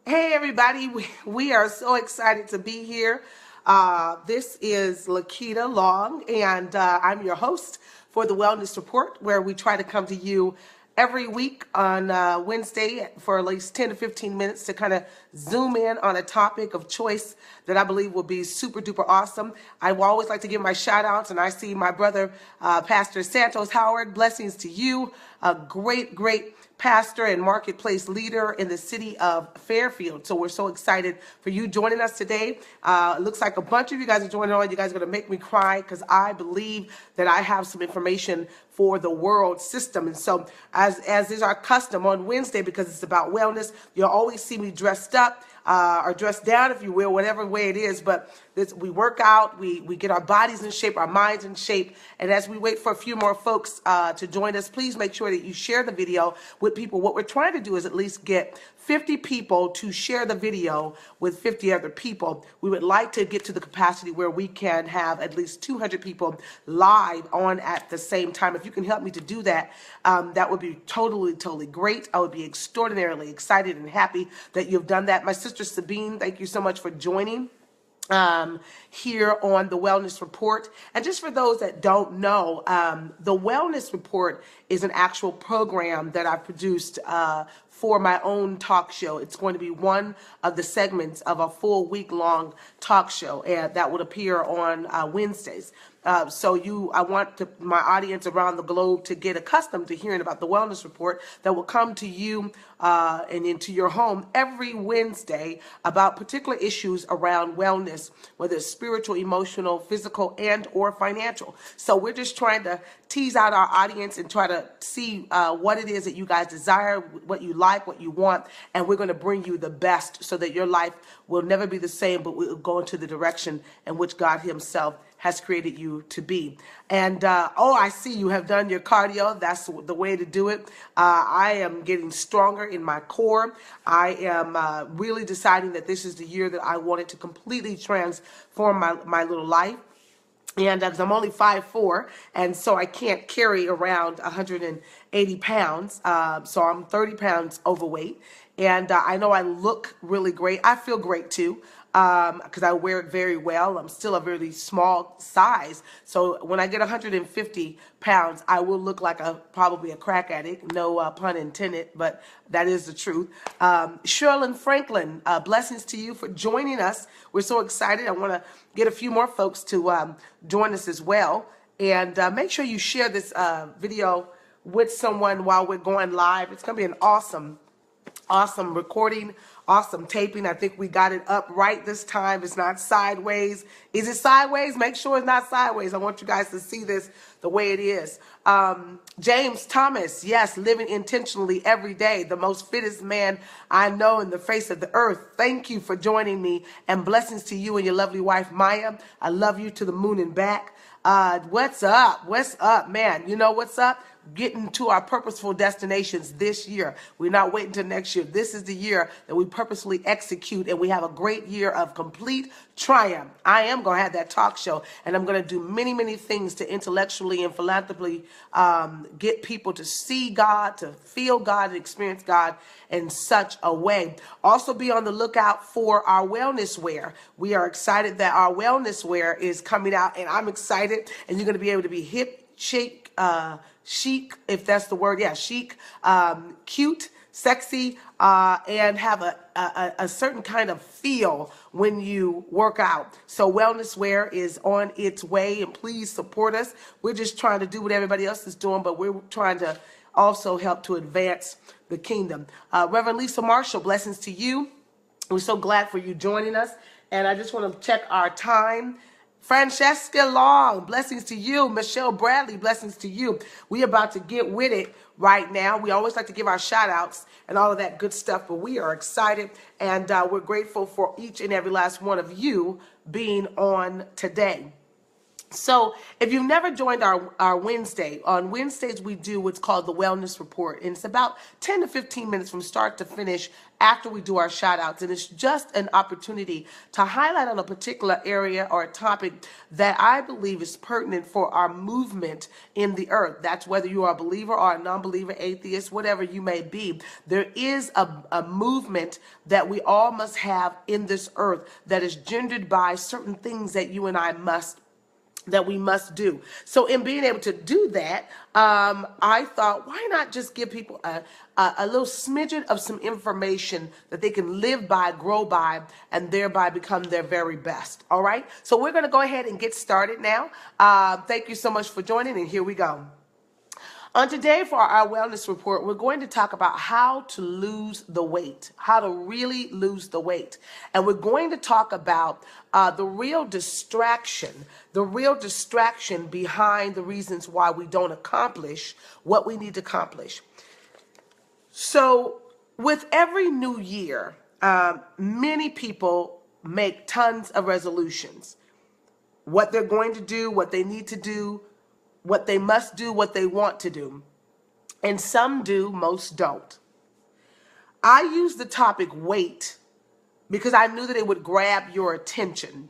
Hey everybody, we are so excited to be here. This is Lakita Long, and I'm your host for the Wellness Report, where we try to come to you every week on Wednesday for at least 10 to 15 minutes to kind of zoom in on a topic of choice that I believe will be super duper awesome. I will always like to give my shout outs, and I see my brother, Pastor Santos Howard. Blessings to you, a great pastor and marketplace leader in the city of Fairfield. So we're so excited for you joining us today. It looks like a bunch of you guys are joining on. You guys are going to make me cry because I believe that I have some information for the world system. And so as is our custom on Wednesday, because it's about wellness, you'll always see me dressed up or dressed down, if you will, whatever way it is. But we work out, we get our bodies in shape, our minds in shape. And as we wait for a few more folks to join us, please make sure that you share the video with people. What we're trying to do is at least get 50 people to share the video with 50 other people. We would like to get to the capacity where we can have at least 200 people live on at the same time. If you can help me to do that, that would be totally great. I would be extraordinarily excited and happy that you've done that. My sister Sabine, thank you so much for joining here on the Wellness Report. And just for those that don't know, the Wellness Report is an actual program that I produced for my own talk show. It's going to be one of the segments of a full week-long talk show, and that would appear on Wednesdays. I want my audience around the globe to get accustomed to hearing about the Wellness Report that will come to you and into your home every Wednesday about particular issues around wellness, whether it's spiritual, emotional, physical, and or financial. So we're just trying to tease out our audience and try to see what it is that you guys desire, what you like, what you want, and we're going to bring you the best so that your life will never be the same, but will go into the direction in which God himself has created you to be. And I see you have done your cardio. That's the way to do it. I am getting stronger in my core. I am really deciding that this is the year that I wanted to completely transform my little life. And because I'm only 5'4", and so I can't carry around 180 pounds. So I'm 30 pounds overweight. And I know I look really great. I feel great too, because I wear it very well. I'm still a really small size. So when I get 150 pounds, I will look like probably a crack addict. No pun intended, but that is the truth. Sherlyn Franklin, blessings to you for joining us. We're so excited. I want to get a few more folks to join us as well. And make sure you share this video with someone while we're going live. It's going to be an awesome recording, awesome taping. I think we got it up right this time. It's not sideways. Is it sideways? Make sure it's not sideways. I want you guys to see this the way it is. James Thomas, yes, living intentionally every day, the most fittest man I know in the face of the earth. Thank you for joining me, and blessings to you and your lovely wife, Maya. I love you to the moon and back. What's up? What's up, man? You know what's up? Getting to our purposeful destinations this year. We're not waiting till next year. This is the year that we purposefully execute, and we have a great year of complete triumph. I am going to have that talk show, and I'm going to do many things to intellectually and philanthropically get people to see God, to feel God, and experience God in such a way. Also be on the lookout for our wellness wear. We are excited that our wellness wear is coming out, and I'm excited, and you're going to be able to be hip, chic, if that's the word. Yeah, chic, cute, sexy, and have a certain kind of feel when you work out. So wellness wear is on its way, and please support us. We're just trying to do what everybody else is doing, but we're trying to also help to advance the kingdom. Reverend Lisa Marshall, blessings to you. We're so glad for you joining us. And I just want to check our time. Francesca Long, blessings to you. Michelle Bradley, blessings to you. We're about to get with it right now. We always like to give our shout outs and all of that good stuff, but we are excited, and we're grateful for each and every last one of you being on today. So if you've never joined our Wednesday, on Wednesdays we do what's called the Wellness Report. And it's about 10 to 15 minutes from start to finish after we do our shout outs. And it's just an opportunity to highlight on a particular area or a topic that I believe is pertinent for our movement in the earth. That's whether you are a believer or a non-believer, atheist, whatever you may be. There is a movement that we all must have in this earth that is gendered by certain things that you and I we must do. So in being able to do that, I thought, why not just give people a little smidgen of some information that they can live by, grow by, and thereby become their very best. All right. So we're going to go ahead and get started now. Thank you so much for joining, and here we go. On today for our wellness report, we're going to talk about how to lose the weight, how to really lose the weight. And we're going to talk about the real distraction behind the reasons why we don't accomplish what we need to accomplish. So with every new year, many people make tons of resolutions. What they're going to do, what they need to do, what they must do, what they want to do. And some do, most don't. I use the topic weight because I knew that it would grab your attention.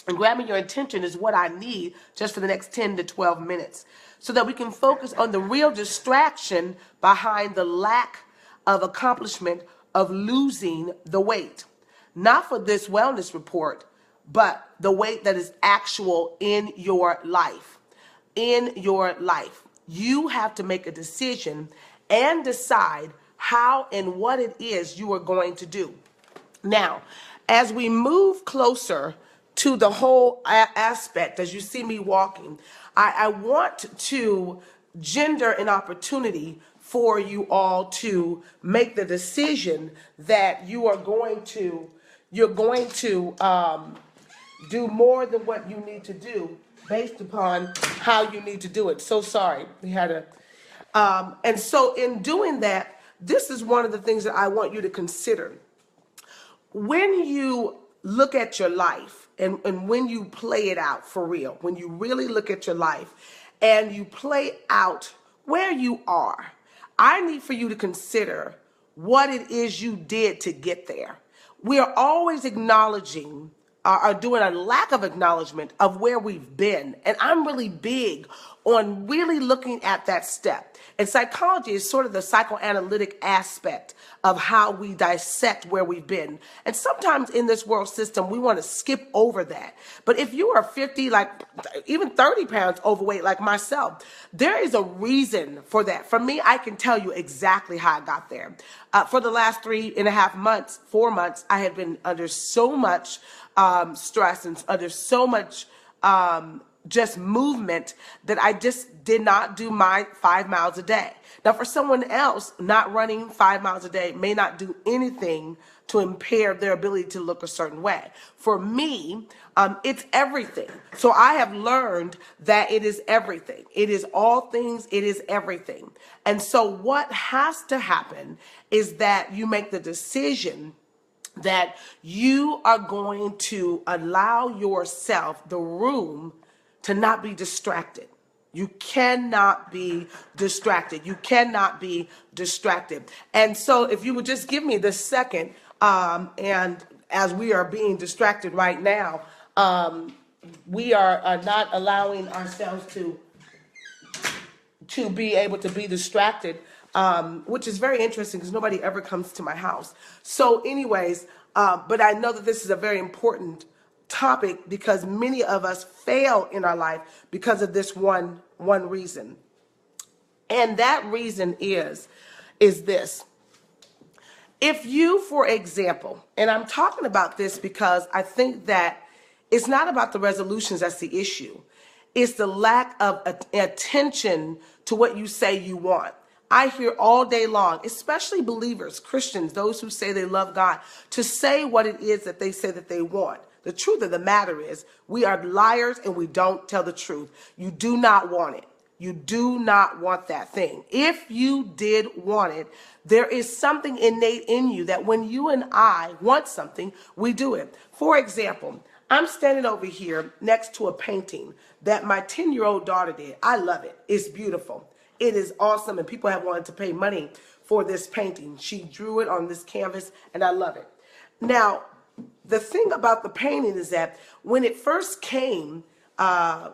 And grabbing your attention is what I need just for the next 10 to 12 minutes so that we can focus on the real distraction behind the lack of accomplishment of losing the weight. Not for this wellness report, but the weight that is actual in your life. In your life, you have to make a decision and decide how and what it is you are going to do. Now, as we move closer to the whole aspect, as you see me walking, I want to gender an opportunity for you all to make the decision that you're going to do more than what you need to do based upon how you need to do it. So sorry, we had and so in doing that, this is one of the things that I want you to consider. When you look at your life and when you play it out for real, when you really look at your life and you play out where you are, I need for you to consider what it is you did to get there. We are always acknowledging are doing a lack of acknowledgement of where we've been. And I'm really big on really looking at that step. And psychology is sort of the psychoanalytic aspect of how we dissect where we've been. And sometimes in this world system, we want to skip over that. But if you are 50, like even 30 pounds overweight like myself, there is a reason for that. For me, I can tell you exactly how I got there. For the last 3.5 months, 4 months, I have been under so much stress and under so much just movement that I just did not do my 5 miles a day. Now, for someone else, not running 5 miles a day may not do anything to impair their ability to look a certain way. For me, it's everything. So I have learned that it is everything. It is all things. It is everything. And so what has to happen is that you make the decision that you are going to allow yourself the room to not be distracted. You cannot be distracted. You cannot be distracted. And so if you would just give me this second, and as we are being distracted right now, we are not allowing ourselves to be able to be distracted, which is very interesting because nobody ever comes to my house. So anyways, but I know that this is a very important topic because many of us fail in our life because of this one reason. And that reason is this. If you, for example, and I'm talking about this because I think that it's not about the resolutions that's the issue. It's the lack of attention to what you say you want. I hear all day long, especially believers, Christians, those who say they love God, to say what it is that they say that they want. The truth of the matter is we are liars and we don't tell the truth. You do not want it. You do not want that thing. If you did want it, there is something innate in you that when you and I want something, we do it. For example, I'm standing over here next to a painting that my 10-year-old daughter did. I love it. It's beautiful. It is awesome, and people have wanted to pay money for this painting. She drew it on this canvas, and I love it. Now, the thing about the painting is that when it first came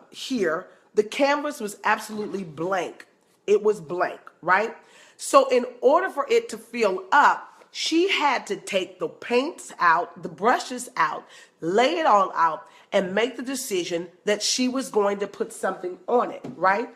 here, the canvas was absolutely blank. It was blank, right? So in order for it to fill up, she had to take the paints out, the brushes out, lay it all out, and make the decision that she was going to put something on it, right?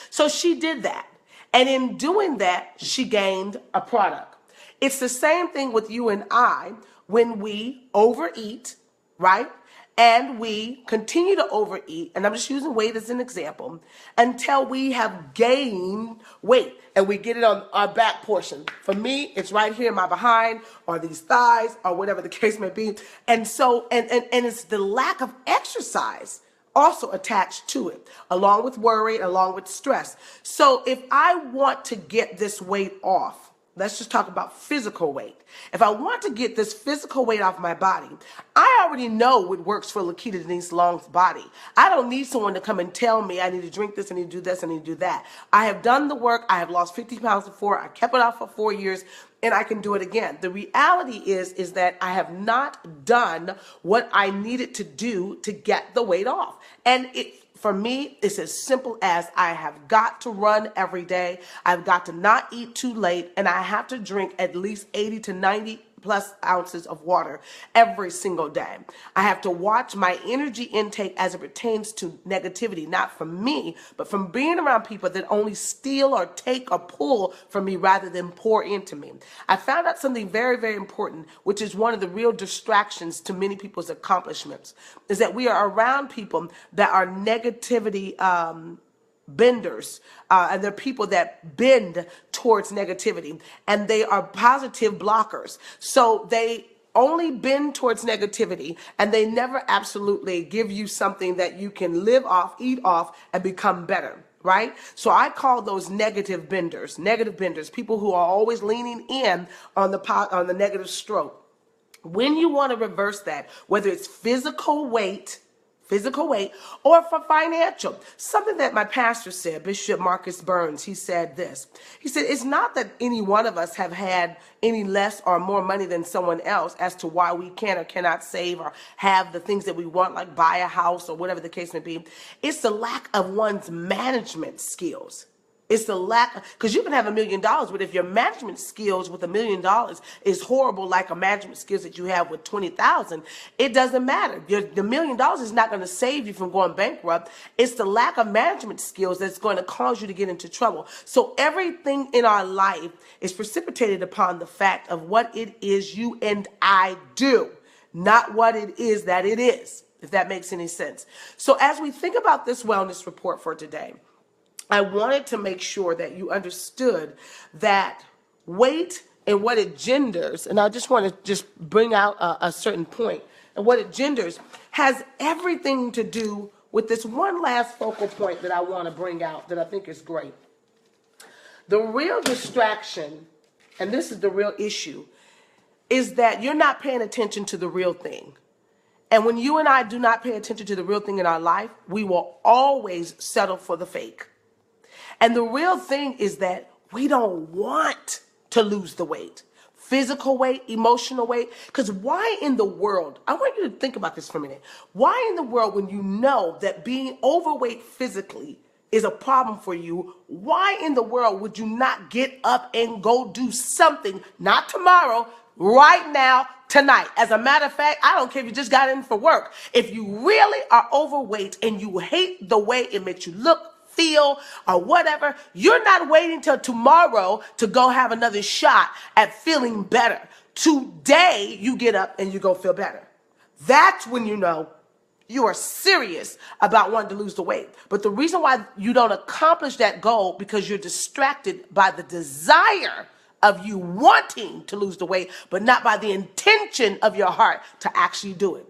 So she did that. And in doing that, she gained a product. It's the same thing with you and I when we overeat, right? And we continue to overeat, and I'm just using weight as an example, until we have gained weight and we get it on our back portion. For me, it's right here in my behind or these thighs or whatever the case may be. And so, and it's the lack of exercise also attached to it, along with worry, along with stress. So if I want to get this weight off, let's just talk about physical weight. If I want to get this physical weight off my body, I already know what works for Lakita Denise Long's body. I don't need someone to come and tell me I need to drink this, I need to do this, I need to do that. I have done the work. I have lost 50 pounds before. I kept it off for 4 years, and I can do it again. The reality is that I have not done what I needed to do to get the weight off. And for me, it's as simple as I have got to run every day. I've got to not eat too late, and I have to drink at least 80 to 90 plus ounces of water every single day. I have to watch my energy intake as it pertains to negativity, not from me, but from being around people that only steal or take or pull from me rather than pour into me. I found out something very, very important, which is one of the real distractions to many people's accomplishments, is that we are around people that are negativity benders, and they're people that bend towards negativity, and they are positive blockers. So they only bend towards negativity, and they never absolutely give you something that you can live off, eat off, and become better. Right? So I call those negative benders, people who are always leaning in on the negative stroke. When you want to reverse that, whether it's physical weight, or for financial. Something that my pastor said, Bishop Marcus Burns, he said this. He said, it's not that any one of us have had any less or more money than someone else as to why we can or cannot save or have the things that we want, like buy a house or whatever the case may be. It's the lack of one's management skills. It's the lack, because you can have $1 million, but if your management skills with $1 million is horrible, like a management skills that you have with 20,000, it doesn't matter. The $1 million is not going to save you from going bankrupt. It's the lack of management skills that's going to cause you to get into trouble. So everything in our life is precipitated upon the fact of what it is you and I do, not what it is that it is, if that makes any sense. So as we think about this wellness report for today, I wanted to make sure that you understood that weight and what it genders, and I just want to just bring out a certain point, and what it genders has everything to do with this one last focal point that I want to bring out that I think is great. The real distraction, and this is the real issue, is that you're not paying attention to the real thing. And when you and I do not pay attention to the real thing in our life, we will always settle for the fake. And the real thing is that we don't want to lose the weight, physical weight, emotional weight. Because why in the world, I want you to think about this for a minute. Why in the world, when you know that being overweight physically is a problem for you, why in the world would you not get up and go do something, not tomorrow, right now, tonight? As a matter of fact, I don't care if you just got in for work. If you really are overweight and you hate the way it makes you look, feel, or whatever, you're not waiting till tomorrow to go have another shot at feeling better. Today, you get up and you go feel better. That's when you know you are serious about wanting to lose the weight. But the reason why you don't accomplish that goal, because you're distracted by the desire of you wanting to lose the weight, but not by the intention of your heart to actually do it.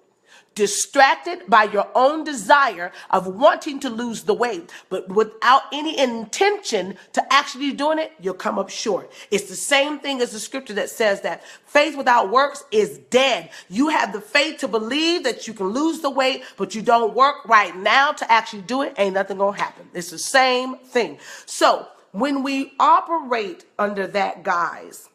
distracted by your own desire of wanting to lose the weight, but without any intention to actually doing it, you'll come up short. It's the same thing as the scripture that says that faith without works is dead. You have the faith to believe that you can lose the weight, but you don't work right now to actually do it, ain't nothing gonna happen. It's the same thing. So when we operate under that guise,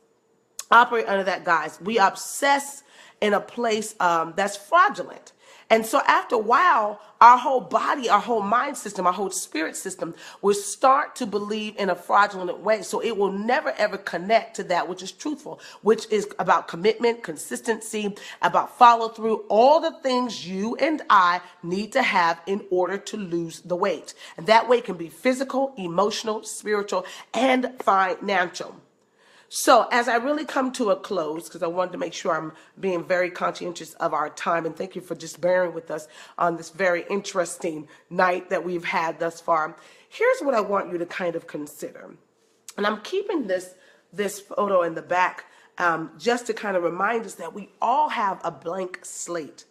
we obsess in a place that's fraudulent. And so after a while, our whole body, our whole mind system, our whole spirit system will start to believe in a fraudulent way. So it will never, ever connect to that which is truthful, which is about commitment, consistency, about follow through, all the things you and I need to have in order to lose the weight. And that weight can be physical, emotional, spiritual, and financial. So as I really come to a close, because I wanted to make sure I'm being very conscientious of our time, and thank you for just bearing with us on this very interesting night that we've had thus far. Here's what I want you to kind of consider. And I'm keeping this photo in the back just to kind of remind us that we all have a blank slate.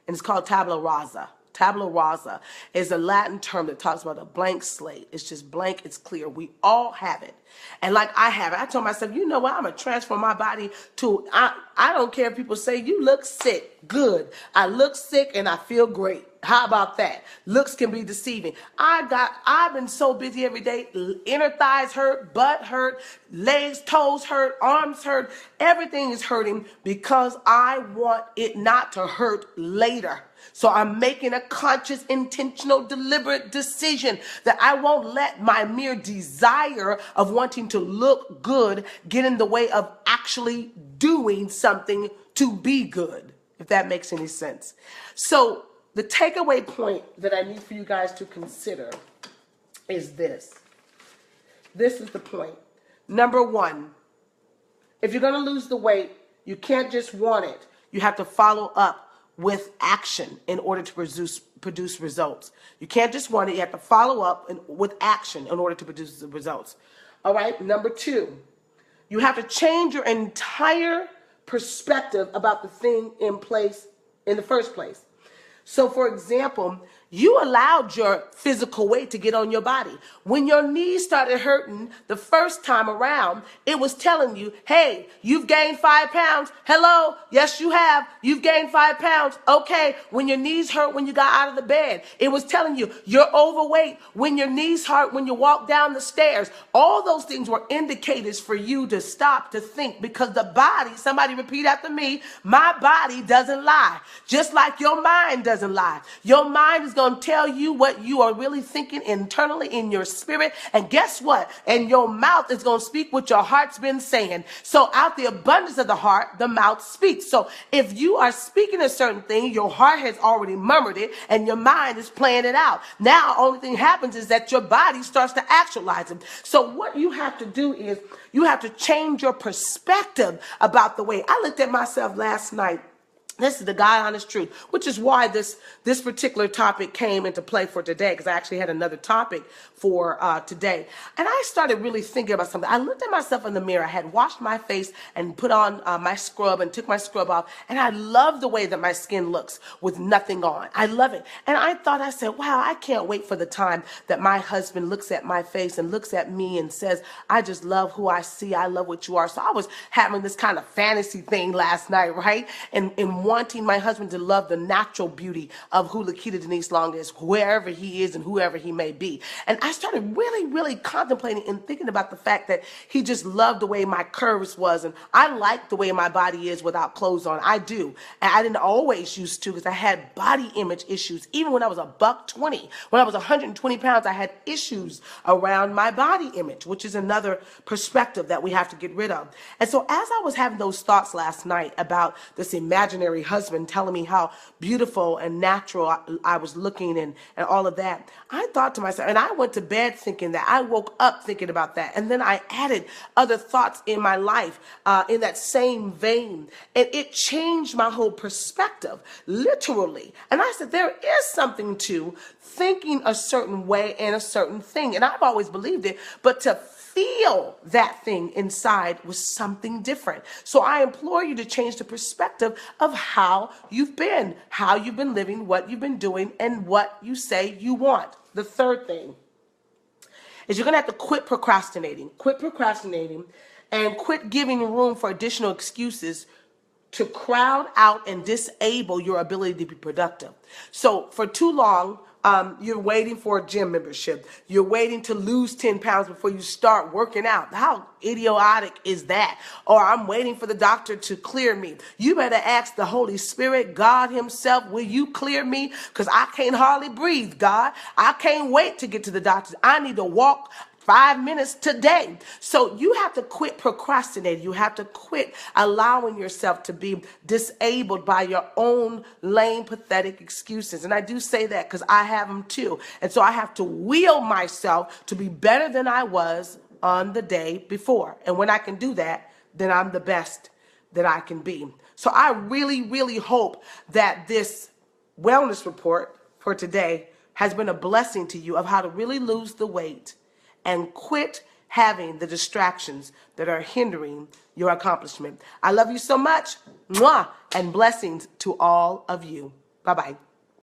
And it's called Tabula Rasa. Tabula Rasa is a Latin term that talks about a blank slate. It's just blank. It's clear. We all have it. And like I have it, I told myself, you know what? I'm going to transform my body to, I don't care if people say you look sick. Good. I look sick and I feel great. How about that? Looks can be deceiving. I've been so busy every day. Inner thighs hurt, butt hurt, legs, toes hurt, arms hurt. Everything is hurting because I want it not to hurt later. So I'm making a conscious, intentional, deliberate decision that I won't let my mere desire of wanting to look good get in the way of actually doing something to be good, if that makes any sense. So the takeaway point that I need for you guys to consider is this. This is the point. Number one, if you're going to lose the weight, you can't just want it. You have to follow up with action in order to produce results. You can't just want it. You have to follow up with action in order to produce the results. All right. Number two, you have to change your entire perspective about the thing in place in the first place. So, for example, you allowed your physical weight to get on your body. When your knees started hurting the first time around, it was telling you, hey, you've gained 5 pounds. Hello. Yes, you have. You've gained 5 pounds. Okay. When your knees hurt when you got out of the bed, it was telling you you're overweight. When your knees hurt when you walk down the stairs, all those things were indicators for you to stop, to think, because the body, somebody repeat after me, my body doesn't lie. Just like your mind doesn't lie. Your mind is going to tell you what you are really thinking internally in your spirit. And guess what? And your mouth is going to speak what your heart's been saying. So out the abundance of the heart, the mouth speaks. So if you are speaking a certain thing, your heart has already murmured it and your mind is playing it out. Now, only thing happens is that your body starts to actualize it. So what you have to do is you have to change your perspective about the way. I looked at myself last night. This is the God honest truth, which is why this particular topic came into play for today, because I actually had another topic for today. And I started really thinking about something. I looked at myself in the mirror. I had washed my face and put on my scrub and took my scrub off. And I love the way that my skin looks with nothing on. I love it. And I said, wow, I can't wait for the time that my husband looks at my face and looks at me and says, I just love who I see. I love what you are. So I was having this kind of fantasy thing last night, right? And wanting my husband to love the natural beauty of who Lakita Denise Long is, wherever he is and whoever he may be. And I started really, really contemplating and thinking about the fact that he just loved the way my curves was. And I like the way my body is without clothes on. I do. And I didn't always used to, because I had body image issues. Even when I was $120, when I was 120 pounds, I had issues around my body image, which is another perspective that we have to get rid of. And so as I was having those thoughts last night about this imaginary husband telling me how beautiful and natural I was looking and all of that, I thought to myself, and I went to bed thinking that. I woke up thinking about that. And then I added other thoughts in my life in that same vein. And it changed my whole perspective, literally. And I said, there is something to thinking a certain way and a certain thing. And I've always believed it, but to feel that thing inside was something different. So I implore you to change the perspective of how you've been living, what you've been doing, and what you say you want. The third thing is you're going to have to quit procrastinating. Quit procrastinating and quit giving room for additional excuses to crowd out and disable your ability to be productive. So for too long, you're waiting for a gym membership. You're waiting to lose 10 pounds before you start working out. How idiotic is that? Or I'm waiting for the doctor to clear me. You better ask the Holy Spirit, God himself, will you clear me? Because I can't hardly breathe, God. I can't wait to get to the doctor. I need to walk 5 minutes today. So you have to quit procrastinating. You have to quit allowing yourself to be disabled by your own lame, pathetic excuses. And I do say that because I have them too. And so I have to will myself to be better than I was on the day before. And when I can do that, then I'm the best that I can be. So I really, really hope that this wellness report for today has been a blessing to you of how to really lose the weight and quit having the distractions that are hindering your accomplishment. I love you so much. Mwah, and blessings to all of you. Bye-bye.